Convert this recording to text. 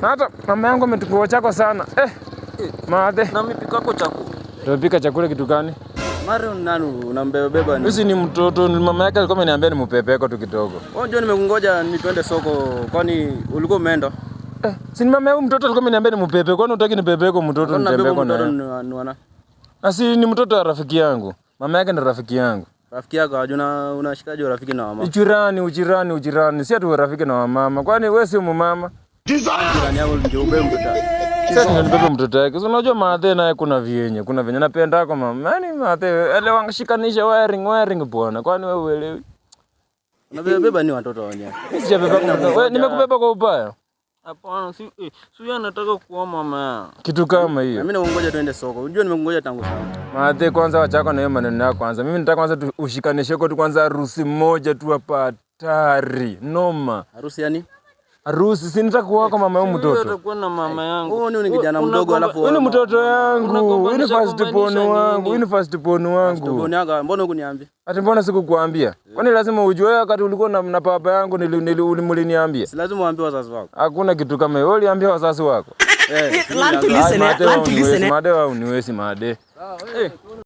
Na hata mama yangu ametukua chako sana. Maadhe. Na mipika yako chakula. Tunapika chakula kitu gani? Mara nani unambeba ni? Sisi ni mtoto, mama yake alikuwa ameniambia nimupepeko tu kidogo. Wewe ndio nimekungoja twende soko, kwani ulikuwa umeenda? Si ni mama yangu mtoto alikuwa ameniambia nimupepeko, kwani unataka nipepeko mtoto nitembeko na? Asi ni mtoto wa rafiki yangu. Mama yake ni rafiki yangu. Rafiki yako unashikaje urafiki na mama? Ujirani. Si atu rafiki na mama. Kwani wewe si mama? Jirani yako ndio ubebe mtoto. Sasa nibebe mtoto wake. Unajua Maadhe naye kuna venye napenda kwa mama. Yaani Maadhe elewangashikanisha wiring bwana. Kwani wewe uelewi? Unabeba ni watoto wenyewe. Sijabeba mtoto. Wewe nimekubeba kwa ubaya? Hapana, si anataka kuoa mama. Kitu kama hiyo. Mimi naongoja tuende soko. Unajua nimekungoja tangu sana. Maadhe kwanza wachako na hiyo maneno yako kwanza. Mimi nataka kwanza ushikanishe kwa tu kwanza harusi moja tu hapa hatari. Noma. Harusi yani? Harusi si nitaka kuoa kwa mama yangu mtoto. Utakuwa na mama yangu. Wewe ni kijana mdogo alafu wewe ni mtoto yangu. Wewe ni first born wangu. Mbona hukuniambia? Ati mbona sikukuambia? Kwani lazima ujue wakati ulikuwa na baba yangu ulimniambia? Si lazima uambie wazazi wako. Hakuna kitu kama hiyo. Uliambia wazazi wako? Learn to listen. Maadhe.